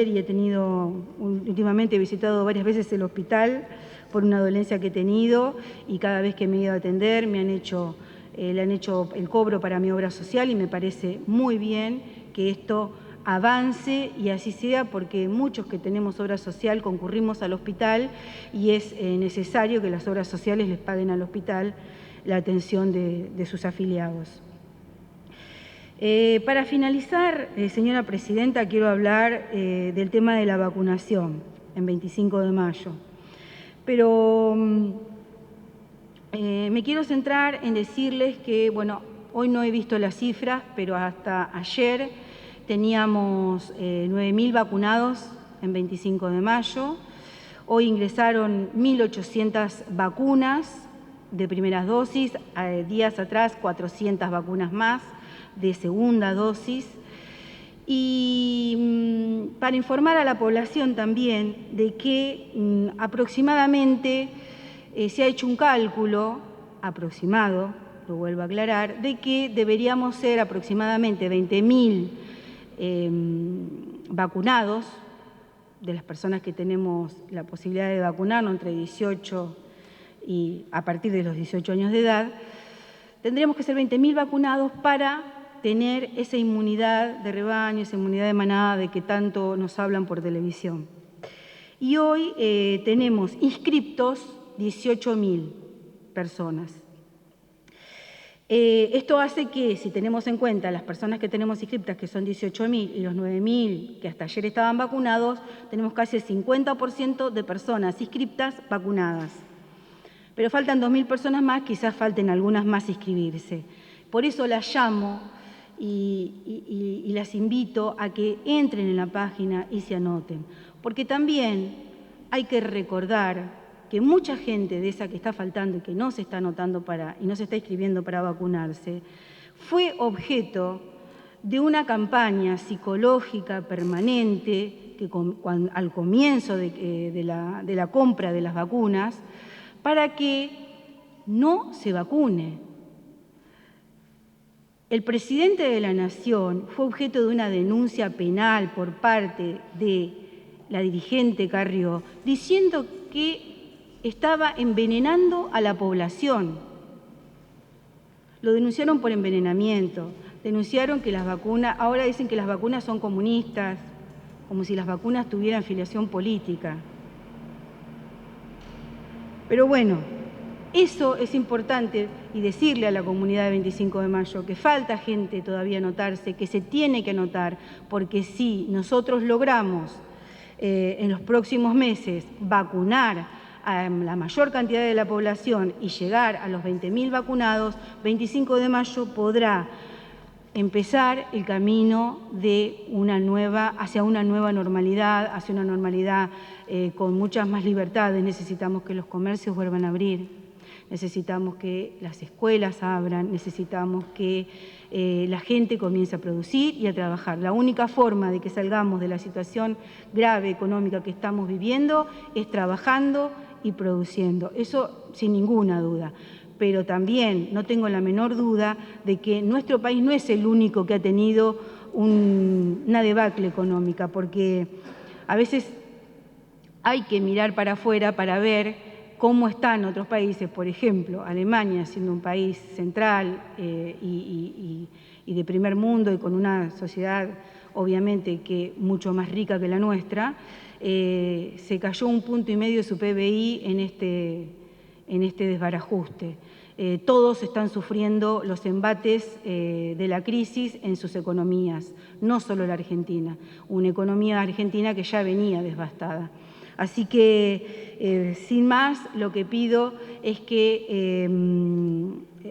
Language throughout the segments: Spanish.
Y últimamente he visitado varias veces el hospital por una dolencia que he tenido y cada vez que me he ido a atender le han hecho el cobro para mi obra social y me parece muy bien que esto avance y así sea porque muchos que tenemos obra social concurrimos al hospital y es necesario que las obras sociales les paguen al hospital la atención de sus afiliados. Para finalizar, señora presidenta, quiero hablar del tema de la vacunación en 25 de mayo. Pero me quiero centrar en decirles que, bueno, hoy no he visto las cifras, pero hasta ayer teníamos 9.000 vacunados en 25 de mayo. Hoy ingresaron 1.800 vacunas de primeras dosis, días atrás 400 vacunas más de segunda dosis. Y para informar a la población también de que aproximadamente se ha hecho un cálculo aproximado, lo vuelvo a aclarar, de que deberíamos ser aproximadamente 20.000 vacunados, de las personas que tenemos la posibilidad de vacunarnos entre 18 y a partir de los 18 años de edad, tendríamos que ser 20.000 vacunados para tener esa inmunidad de rebaño, esa inmunidad de manada de que tanto nos hablan por televisión. Y hoy tenemos inscriptos 18.000 personas. Esto hace que, si tenemos en cuenta las personas que tenemos inscriptas, que son 18.000, y los 9.000 que hasta ayer estaban vacunados, tenemos casi el 50% de personas inscriptas vacunadas. Pero faltan 2.000 personas más, quizás falten algunas más inscribirse. Por eso las llamo y las invito a que entren en la página y se anoten. Porque también hay que recordar que mucha gente de esa que está faltando y que no se está anotando y no se está inscribiendo para vacunarse, fue objeto de una campaña psicológica permanente que al comienzo de la compra de las vacunas para que no se vacune. El presidente de la Nación fue objeto de una denuncia penal por parte de la dirigente Carrió, diciendo que estaba envenenando a la población. Lo denunciaron por envenenamiento, denunciaron que las vacunas, ahora dicen que las vacunas son comunistas, como si las vacunas tuvieran filiación política. Pero bueno, eso es importante y decirle a la comunidad de 25 de mayo que falta gente todavía anotarse, que se tiene que anotar, porque si nosotros logramos en los próximos meses vacunar a la mayor cantidad de la población y llegar a los 20.000 vacunados, 25 de mayo podrá empezar el camino de hacia una nueva normalidad, hacia una normalidad con muchas más libertades. Necesitamos que los comercios vuelvan a abrir, necesitamos que las escuelas abran, necesitamos que la gente comience a producir y a trabajar. La única forma de que salgamos de la situación grave económica que estamos viviendo es trabajando y produciendo, eso sin ninguna duda. Pero también no tengo la menor duda de que nuestro país no es el único que ha tenido una debacle económica, porque a veces hay que mirar para afuera para ver cómo están otros países, por ejemplo, Alemania, siendo un país central y de primer mundo y con una sociedad obviamente que mucho más rica que la nuestra, se cayó 1,5 puntos de su PBI en este desbarajuste. Todos están sufriendo los embates de la crisis en sus economías, no solo la Argentina, una economía argentina que ya venía devastada. Así que, sin más, lo que pido es que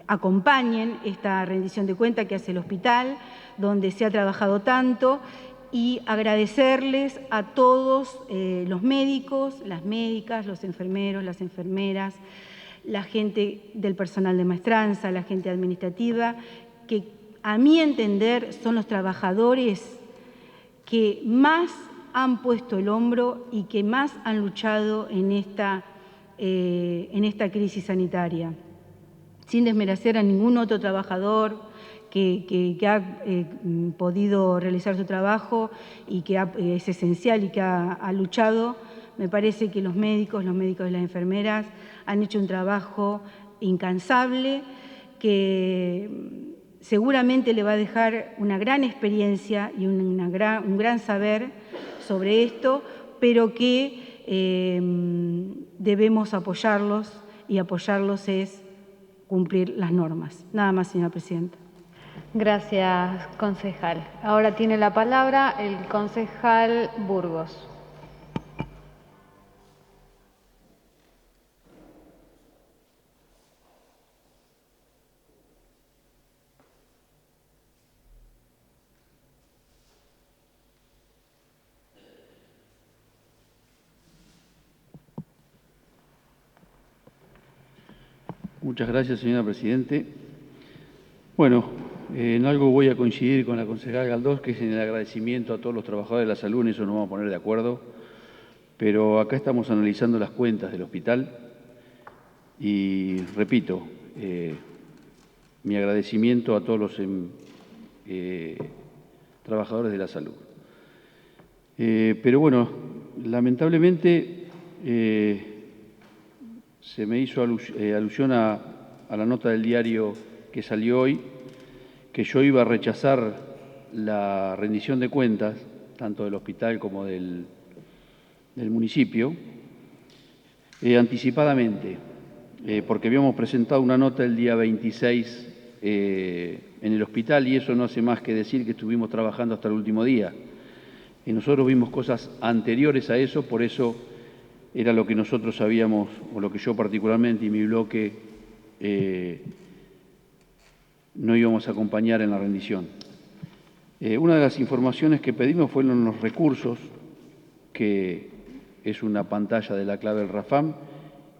acompañen esta rendición de cuentas que hace el hospital, donde se ha trabajado tanto, y agradecerles a todos los médicos, las médicas, los enfermeros, las enfermeras, la gente del personal de maestranza, la gente administrativa, que a mi entender son los trabajadores que más han puesto el hombro y que más han luchado en esta crisis sanitaria. Sin desmerecer a ningún otro trabajador que ha podido realizar su trabajo y que es esencial y que ha luchado. Me parece que los médicos y las enfermeras han hecho un trabajo incansable que seguramente le va a dejar una gran experiencia y un gran saber sobre esto, pero que debemos apoyarlos, y apoyarlos es cumplir las normas. Nada más, señora presidenta. Gracias, concejal. Ahora tiene la palabra el concejal Burgos. Muchas gracias, señora Presidente. Bueno, en algo voy a coincidir con la concejala Galdós, que es en el agradecimiento a todos los trabajadores de la salud, en eso nos vamos a poner de acuerdo, pero acá estamos analizando las cuentas del hospital y, repito, mi agradecimiento a todos los trabajadores de la salud. Pero bueno, lamentablemente se me hizo alusión a la nota del diario que salió hoy, que yo iba a rechazar la rendición de cuentas, tanto del hospital como del municipio, anticipadamente, porque habíamos presentado una nota el día 26 en el hospital, y eso no hace más que decir que estuvimos trabajando hasta el último día. Y nosotros vimos cosas anteriores a eso, por eso era lo que nosotros sabíamos, o lo que yo particularmente y mi bloque no íbamos a acompañar en la rendición. Una de las informaciones que pedimos fueron los recursos, que es una pantalla de la clave del RAFAM,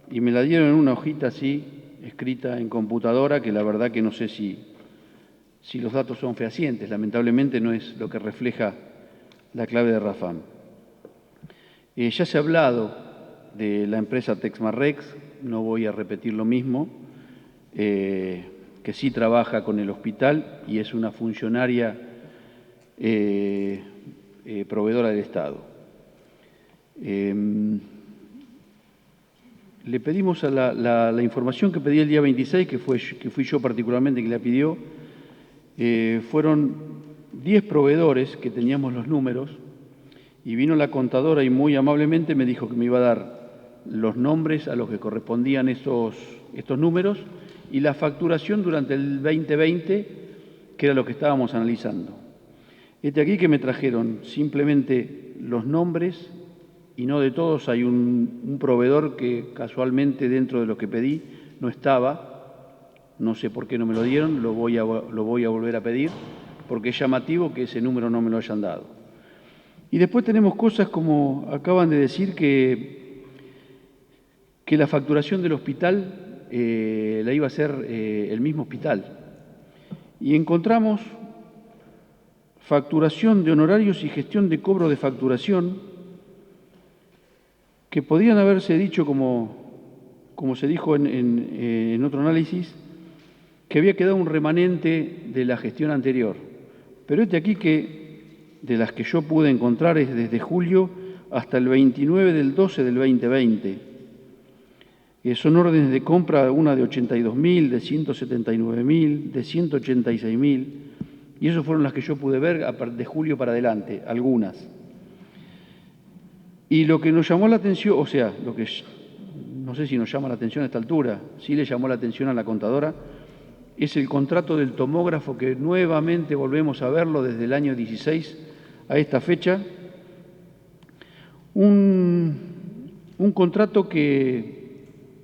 y me la dieron en una hojita así, escrita en computadora, que la verdad que no sé si los datos son fehacientes. Lamentablemente no es lo que refleja la clave de RAFAM. Ya se ha hablado de la empresa Texmarrex, no voy a repetir lo mismo, que sí trabaja con el hospital y es una funcionaria proveedora del Estado. Le pedimos a la información que pedí el día 26, que fui yo particularmente quien la pidió, fueron 10 proveedores que teníamos los números, y vino la contadora y muy amablemente me dijo que me iba a dar los nombres a los que correspondían estos números y la facturación durante el 2020, que era lo que estábamos analizando. Aquí que me trajeron simplemente los nombres, y no de todos. Hay un proveedor que casualmente dentro de lo que pedí no estaba, no sé por qué no me lo dieron, lo voy a volver a pedir, porque es llamativo que ese número no me lo hayan dado. Y después tenemos cosas como acaban de decir que la facturación del hospital la iba a hacer el mismo hospital. Y encontramos facturación de honorarios y gestión de cobro de facturación que podían haberse dicho, como se dijo en otro análisis, que había quedado un remanente de la gestión anterior. Pero aquí que de las que yo pude encontrar es desde julio hasta el 29 del 12 del 2020. Son órdenes de compra, una de 82.000, de 179.000, de 186.000, y esas fueron las que yo pude ver de julio para adelante, algunas. Y lo que nos llamó la atención, o sea, lo que no sé si nos llama la atención a esta altura, sí le llamó la atención a la contadora, es el contrato del tomógrafo, que nuevamente volvemos a verlo desde el año 16 a esta fecha. Un contrato que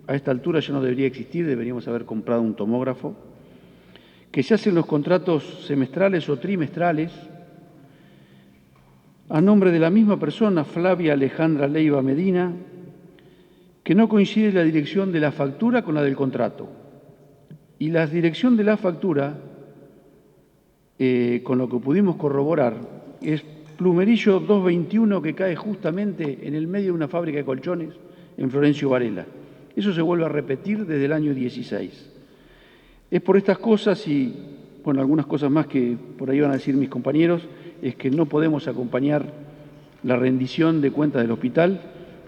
a esta altura ya no debería existir, deberíamos haber comprado un tomógrafo, que se hacen los contratos semestrales o trimestrales a nombre de la misma persona, Flavia Alejandra Leiva Medina, que no coincide la dirección de la factura con la del contrato. Y la dirección de la factura, con lo que pudimos corroborar, es Plumerillo 221, que cae justamente en el medio de una fábrica de colchones en Florencio Varela. Eso se vuelve a repetir desde el año 16. Es por estas cosas y bueno, algunas cosas más que por ahí van a decir mis compañeros, es que no podemos acompañar la rendición de cuentas del hospital,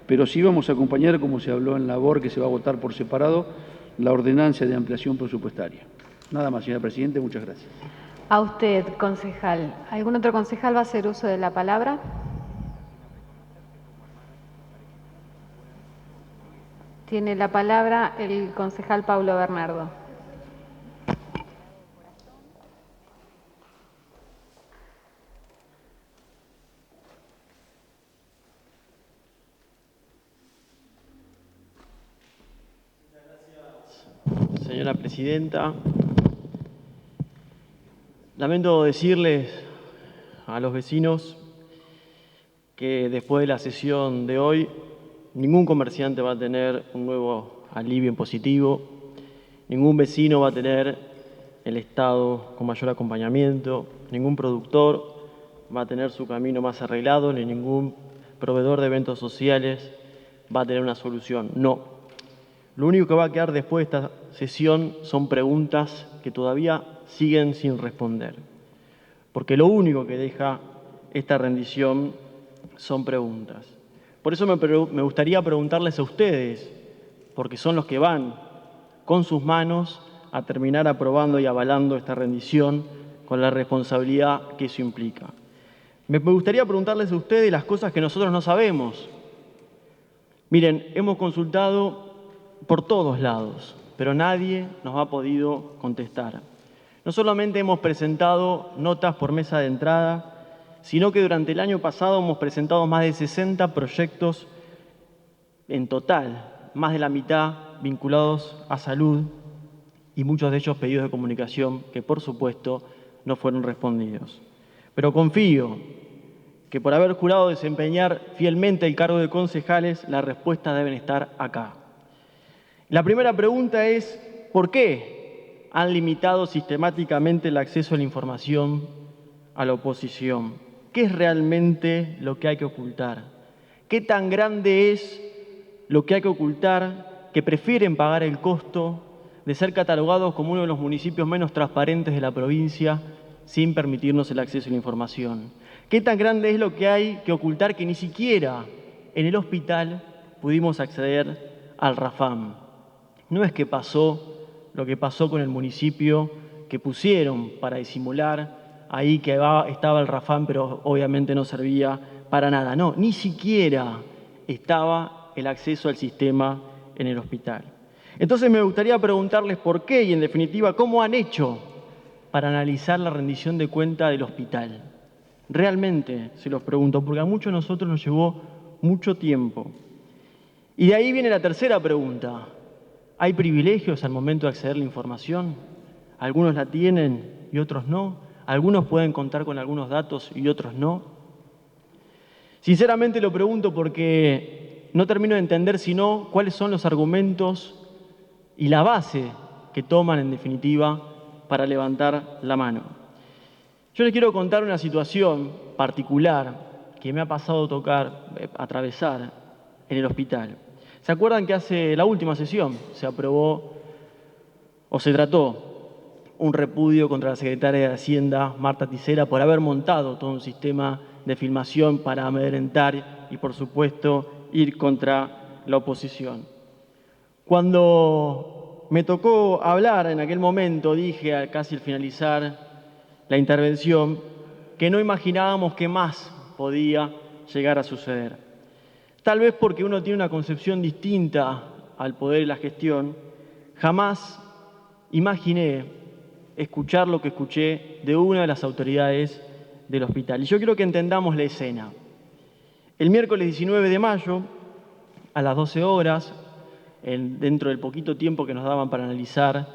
pero sí vamos a acompañar, como se habló en labor, que se va a votar por separado, la ordenanza de ampliación presupuestaria. Nada más, señora Presidenta, muchas gracias. A usted, concejal. ¿Algún otro concejal va a hacer uso de la palabra? Tiene la palabra el concejal Paulo Bernardo. Señora Presidenta, lamento decirles a los vecinos que después de la sesión de hoy, ningún comerciante va a tener un nuevo alivio impositivo, ningún vecino va a tener el Estado con mayor acompañamiento, ningún productor va a tener su camino más arreglado, ni ningún proveedor de eventos sociales va a tener una solución. No. Lo único que va a quedar después de esta sesión son preguntas que todavía siguen sin responder. Porque lo único que deja esta rendición son preguntas. Por eso me gustaría preguntarles a ustedes, porque son los que van con sus manos a terminar aprobando y avalando esta rendición con la responsabilidad que eso implica. Me gustaría preguntarles a ustedes las cosas que nosotros no sabemos. Miren, hemos consultado por todos lados, pero nadie nos ha podido contestar. No solamente hemos presentado notas por mesa de entrada, sino que durante el año pasado hemos presentado más de 60 proyectos en total, más de la mitad vinculados a salud y muchos de ellos pedidos de comunicación que, por supuesto, no fueron respondidos. Pero confío que por haber jurado desempeñar fielmente el cargo de concejales, las respuestas deben estar acá. La primera pregunta es, ¿por qué han limitado sistemáticamente el acceso a la información a la oposición? ¿Qué es realmente lo que hay que ocultar? ¿Qué tan grande es lo que hay que ocultar que prefieren pagar el costo de ser catalogados como uno de los municipios menos transparentes de la provincia sin permitirnos el acceso a la información? ¿Qué tan grande es lo que hay que ocultar que ni siquiera en el hospital pudimos acceder al RAFAM? No es que pasó lo que pasó con el municipio que pusieron para disimular ahí que estaba el RAFAM, pero obviamente no servía para nada. No, ni siquiera estaba el acceso al sistema en el hospital. Entonces me gustaría preguntarles por qué y, en definitiva, cómo han hecho para analizar la rendición de cuenta del hospital. Realmente se los pregunto, porque a muchos de nosotros nos llevó mucho tiempo. Y de ahí viene la tercera pregunta. ¿Hay privilegios al momento de acceder a la información? Algunos la tienen y otros no. Algunos pueden contar con algunos datos y otros no. Sinceramente lo pregunto porque no termino de entender sino cuáles son los argumentos y la base que toman en definitiva para levantar la mano. Yo les quiero contar una situación particular que me ha pasado atravesar en el hospital. ¿Se acuerdan que hace la última sesión se aprobó o se trató un repudio contra la secretaria de Hacienda, Marta Tisera, por haber montado todo un sistema de filmación para amedrentar y, por supuesto, ir contra la oposición? Cuando me tocó hablar en aquel momento, dije casi al finalizar la intervención que no imaginábamos qué más podía llegar a suceder. Tal vez porque uno tiene una concepción distinta al poder y la gestión, jamás imaginé escuchar lo que escuché de una de las autoridades del hospital. Y yo quiero que entendamos la escena. El miércoles 19 de mayo, a las 12 horas, dentro del poquito tiempo que nos daban para analizar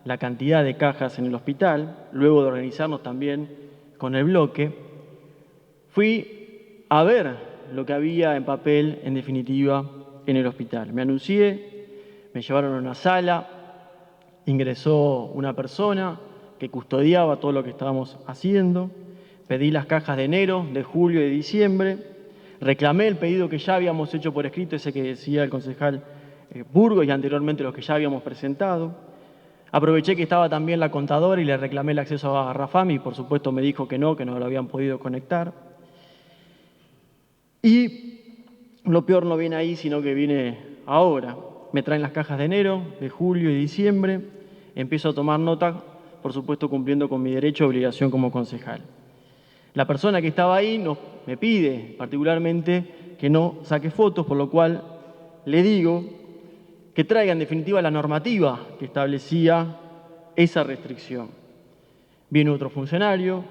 la cantidad de cajas en el hospital, luego de organizarnos también con el bloque, fui a ver lo que había en papel, en definitiva, en el hospital. Me anuncié, me llevaron a una sala, ingresó una persona que custodiaba todo lo que estábamos haciendo, pedí las cajas de enero, de julio y de diciembre, reclamé el pedido que ya habíamos hecho por escrito, ese que decía el concejal Burgos y anteriormente los que ya habíamos presentado. Aproveché que estaba también la contadora y le reclamé el acceso a Rafami y por supuesto me dijo que no lo habían podido conectar. Y lo peor no viene ahí, sino que viene ahora. Me traen las cajas de enero, de julio y diciembre. Empiezo a tomar nota, por supuesto cumpliendo con mi derecho y obligación como concejal. La persona que estaba ahí me pide particularmente que no saque fotos, por lo cual le digo que traiga en definitiva la normativa que establecía esa restricción. Viene otro funcionario,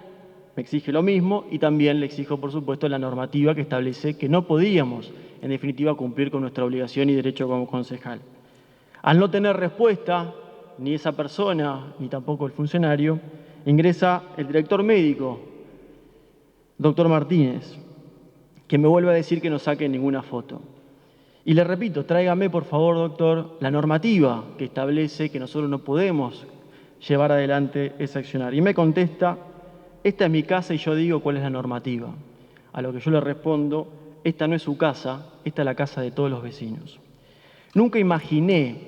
me exige lo mismo y también le exijo, por supuesto, la normativa que establece que no podíamos, en definitiva, cumplir con nuestra obligación y derecho como concejal. Al no tener respuesta, ni esa persona, ni tampoco el funcionario, ingresa el director médico, doctor Martínez, que me vuelve a decir que no saque ninguna foto. Y le repito, tráigame, por favor, doctor, la normativa que establece que nosotros no podemos llevar adelante ese accionar. Y me contesta, esta es mi casa y yo digo cuál es la normativa. A lo que yo le respondo, esta no es su casa, esta es la casa de todos los vecinos. Nunca imaginé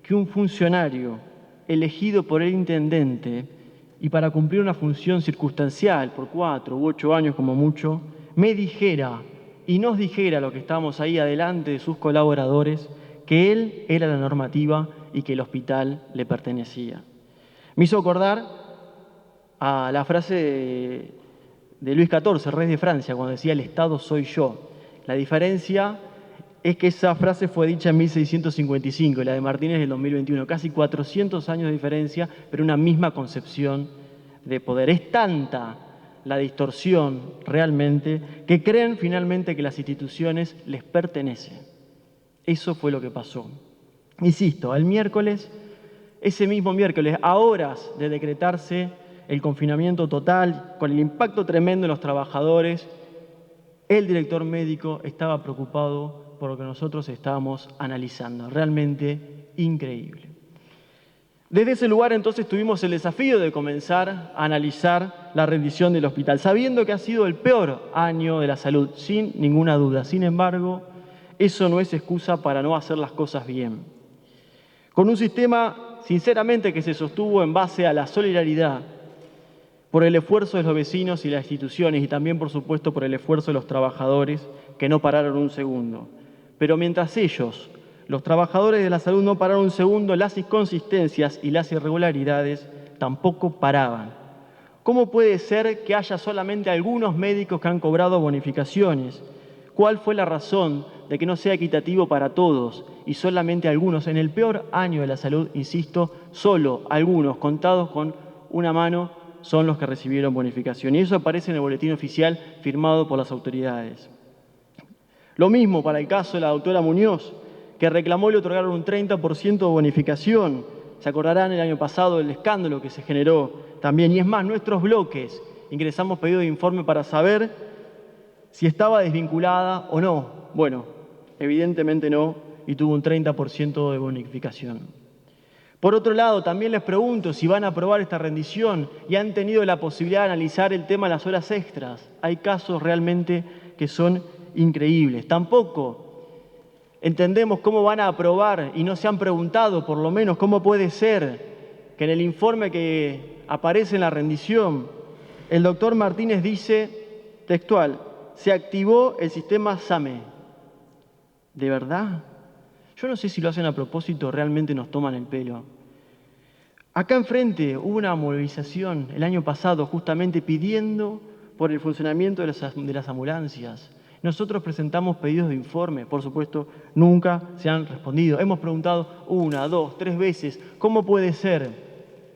que un funcionario elegido por el intendente y para cumplir una función circunstancial por 4 u 8 años como mucho, me dijera y nos dijera lo que estábamos ahí adelante de sus colaboradores, que él era la normativa y que el hospital le pertenecía. Me hizo acordar a la frase de Luis XIV, rey de Francia, cuando decía el Estado soy yo. La diferencia es que esa frase fue dicha en 1655 y la de Martínez en el 2021. Casi 400 años de diferencia, pero una misma concepción de poder. Es tanta la distorsión realmente que creen finalmente que las instituciones les pertenecen. Eso fue lo que pasó. Insisto, el miércoles, ese mismo miércoles, a horas de decretarse el confinamiento total, con el impacto tremendo en los trabajadores, el director médico estaba preocupado por lo que nosotros estábamos analizando. Realmente increíble. Desde ese lugar entonces tuvimos el desafío de comenzar a analizar la rendición del hospital, sabiendo que ha sido el peor año de la salud, sin ninguna duda. Sin embargo, eso no es excusa para no hacer las cosas bien. Con un sistema, sinceramente, que se sostuvo en base a la solidaridad, por el esfuerzo de los vecinos y las instituciones y también, por supuesto, por el esfuerzo de los trabajadores que no pararon un segundo. Pero mientras ellos, los trabajadores de la salud, no pararon un segundo, las inconsistencias y las irregularidades tampoco paraban. ¿Cómo puede ser que haya solamente algunos médicos que han cobrado bonificaciones? ¿Cuál fue la razón de que no sea equitativo para todos y solamente algunos? En el peor año de la salud, insisto, solo algunos, contados con una mano, son los que recibieron bonificación. Y eso aparece en el boletín oficial firmado por las autoridades. Lo mismo para el caso de la doctora Muñoz, que reclamó y le otorgaron un 30% de bonificación. Se acordarán el año pasado del escándalo que se generó también. Y es más, nuestros bloques ingresamos pedido de informe para saber si estaba desvinculada o no. Bueno, evidentemente no, y tuvo un 30% de bonificación. Por otro lado, también les pregunto si van a aprobar esta rendición y han tenido la posibilidad de analizar el tema de las horas extras. Hay casos realmente que son increíbles. Tampoco entendemos cómo van a aprobar y no se han preguntado, por lo menos, cómo puede ser que en el informe que aparece en la rendición, el doctor Martínez dice, textual, se activó el sistema SAME. ¿De verdad? Yo no sé si lo hacen a propósito o realmente nos toman el pelo. Acá enfrente hubo una movilización el año pasado justamente pidiendo por el funcionamiento de las ambulancias. Nosotros presentamos pedidos de informe, por supuesto, nunca se han respondido. Hemos preguntado 1, 2, 3 veces, ¿cómo puede ser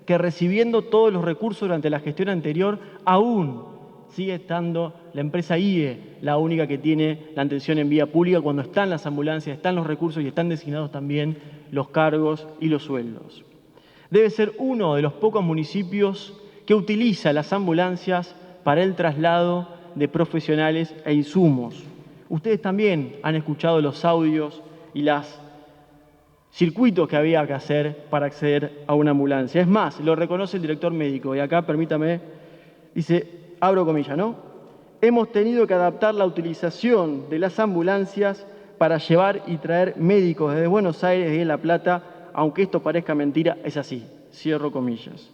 que recibiendo todos los recursos durante la gestión anterior, aún sigue estando la empresa IE, la única que tiene la atención en vía pública cuando están las ambulancias, están los recursos y están designados también los cargos y los sueldos? Debe ser uno de los pocos municipios que utiliza las ambulancias para el traslado de profesionales e insumos. Ustedes también han escuchado los audios y los circuitos que había que hacer para acceder a una ambulancia. Es más, lo reconoce el director médico, y acá permítame, dice, abro comillas, ¿no? Hemos tenido que adaptar la utilización de las ambulancias para llevar y traer médicos desde Buenos Aires y de La Plata, aunque esto parezca mentira, es así. cierro comillas.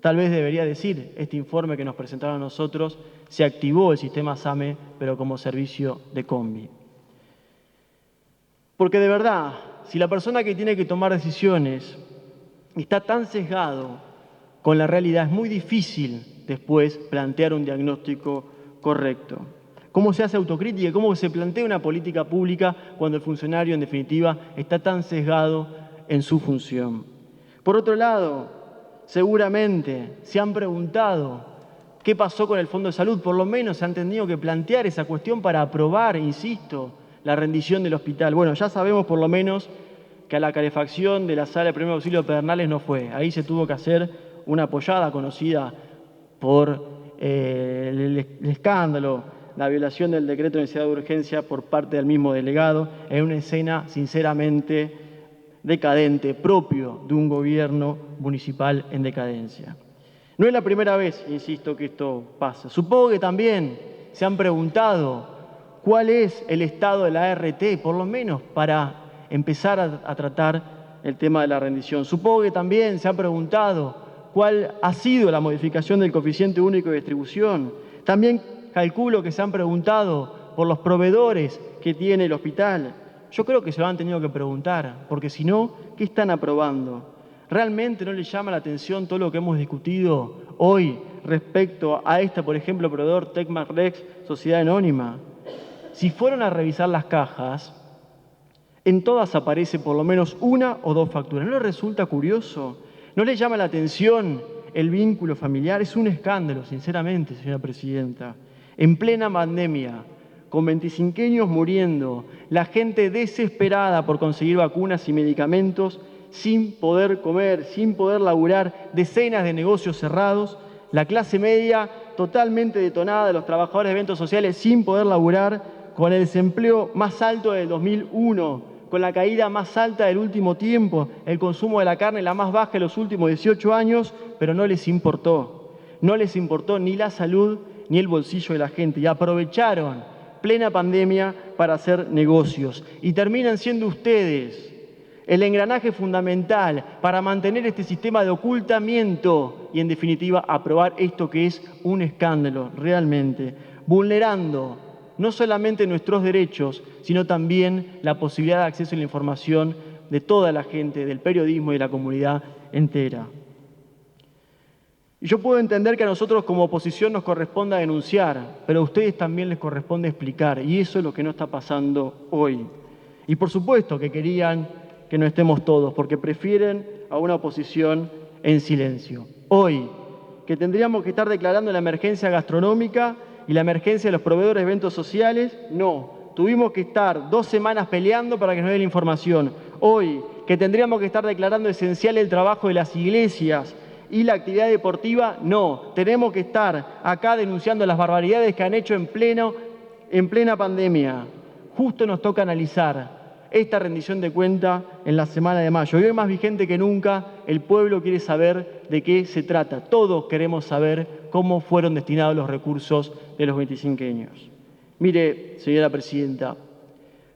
Tal vez debería decir, este informe que nos presentaron a nosotros, se activó el sistema SAME, pero como servicio de combi. Porque de verdad, si la persona que tiene que tomar decisiones está tan sesgado con la realidad, es muy difícil después plantear un diagnóstico correcto. ¿Cómo se hace autocrítica? ¿Cómo se plantea una política pública cuando el funcionario, en definitiva, está tan sesgado en su función? Por otro lado, seguramente se han preguntado qué pasó con el Fondo de Salud. Por lo menos se han tenido que plantear esa cuestión para aprobar, insisto, la rendición del hospital. Bueno, ya sabemos por lo menos que a la calefacción de la sala de primer auxilio de Pedernales no fue. Ahí se tuvo que hacer una apoyada conocida por el escándalo, la violación del decreto de necesidad de urgencia por parte del mismo delegado, en una escena sinceramente decadente, propio de un gobierno municipal en decadencia. No es la primera vez, insisto, que esto pasa. Supongo que también se han preguntado cuál es el estado de la ART, por lo menos para empezar a tratar el tema de la rendición. Supongo que también se han preguntado cuál ha sido la modificación del coeficiente único de distribución. También calculo que se han preguntado por los proveedores que tiene el hospital. Yo creo que se lo han tenido que preguntar, porque si no, ¿qué están aprobando? ¿Realmente no les llama la atención todo lo que hemos discutido hoy respecto a por ejemplo, proveedor Tecmac Rex, Sociedad Anónima? Si fueron a revisar las cajas, en todas aparece por lo menos una o dos facturas. ¿No les resulta curioso? ¿No les llama la atención el vínculo familiar? Es un escándalo, sinceramente, señora presidenta. En plena pandemia, con 25 muriendo, la gente desesperada por conseguir vacunas y medicamentos, sin poder comer, sin poder laburar, decenas de negocios cerrados, la clase media totalmente detonada, los trabajadores de eventos sociales sin poder laburar, con el desempleo más alto del 2001, con la caída más alta del último tiempo, el consumo de la carne la más baja de los últimos 18 años, pero no les importó. No les importó ni la salud ni el bolsillo de la gente y aprovecharon plena pandemia para hacer negocios. Y terminan siendo ustedes el engranaje fundamental para mantener este sistema de ocultamiento y, en definitiva, aprobar esto que es un escándalo realmente, vulnerando no solamente nuestros derechos, sino también la posibilidad de acceso a la información de toda la gente, del periodismo y de la comunidad entera. Y yo puedo entender que a nosotros como oposición nos corresponda denunciar, pero a ustedes también les corresponde explicar, y eso es lo que no está pasando hoy. Y por supuesto que querían que no estemos todos, porque prefieren a una oposición en silencio. Hoy, que tendríamos que estar declarando la emergencia gastronómica y la emergencia de los proveedores de eventos sociales, no. Tuvimos que estar 2 semanas peleando para que nos den la información. Hoy, que tendríamos que estar declarando esencial el trabajo de las iglesias y la actividad deportiva, no. Tenemos que estar acá denunciando las barbaridades que han hecho en plena pandemia. Justo nos toca analizar esta rendición de cuenta en la semana de mayo. Y hoy más vigente que nunca, el pueblo quiere saber de qué se trata. Todos queremos saber cómo fueron destinados los recursos de los 25. Mire, señora presidenta,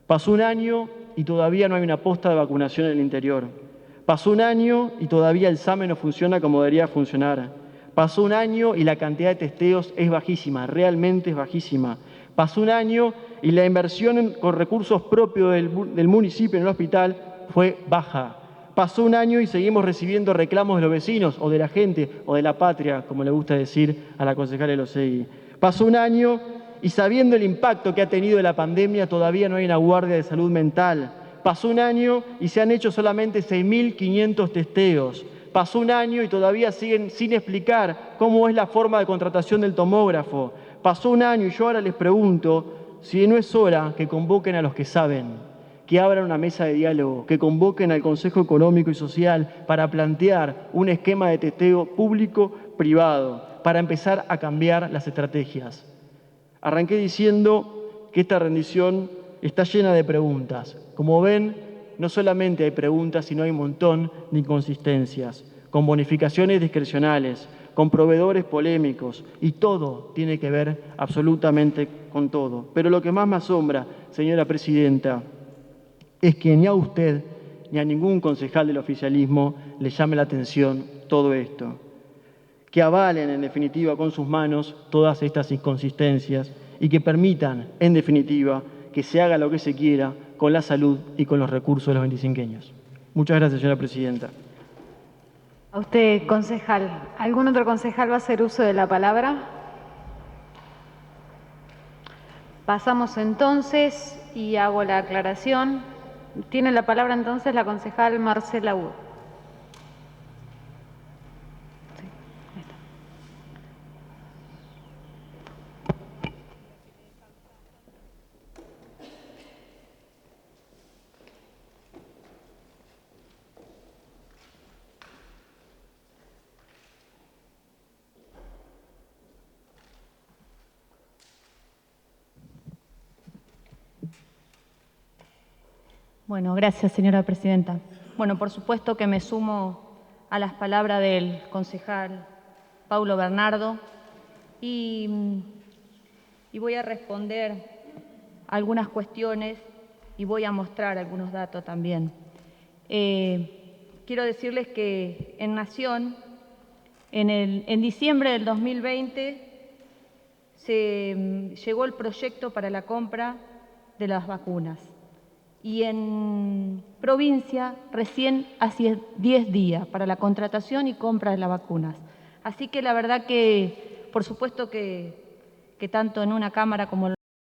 pasó un año y todavía no hay una posta de vacunación en el interior. Pasó un año y todavía el SAME no funciona como debería funcionar. Pasó un año y la cantidad de testeos es bajísima, realmente es bajísima. Pasó un año y la inversión con recursos propios del municipio en el hospital fue baja. Pasó un año y seguimos recibiendo reclamos de los vecinos o de la gente o de la patria, como le gusta decir a la concejala Elosegui. Pasó un año y sabiendo el impacto que ha tenido la pandemia todavía no hay una guardia de salud mental. Pasó un año y se han hecho solamente 6.500 testeos. Pasó un año y todavía siguen sin explicar cómo es la forma de contratación del tomógrafo. Pasó un año y yo ahora les pregunto si no es hora que convoquen a los que saben, que abran una mesa de diálogo, que convoquen al Consejo Económico y Social para plantear un esquema de testeo público-privado, para empezar a cambiar las estrategias. Arranqué diciendo que esta rendición está llena de preguntas. Como ven, no solamente hay preguntas, sino hay un montón de inconsistencias, con bonificaciones discrecionales, con proveedores polémicos, y todo tiene que ver absolutamente con todo. Pero lo que más me asombra, señora presidenta, es que ni a usted ni a ningún concejal del oficialismo le llame la atención todo esto, que avalen en definitiva con sus manos todas estas inconsistencias y que permitan en definitiva que se haga lo que se quiera con la salud y con los recursos de los 25eños. Muchas gracias, señora presidenta. A usted, concejal. ¿Algún otro concejal va a hacer uso de la palabra? Pasamos entonces y hago la aclaración. Tiene la palabra entonces la concejal Marcela Wood. Sí, ahí está. Bueno, gracias, señora presidenta. Bueno, por supuesto que me sumo a las palabras del concejal Paulo Bernardo y voy a responder algunas cuestiones y voy a mostrar algunos datos también. Quiero decirles que en Nación, en diciembre del 2020, se llegó el proyecto para la compra de las vacunas. Y en provincia recién hace 10 días para la contratación y compra de las vacunas. Así que la verdad que, por supuesto que tanto en una Cámara como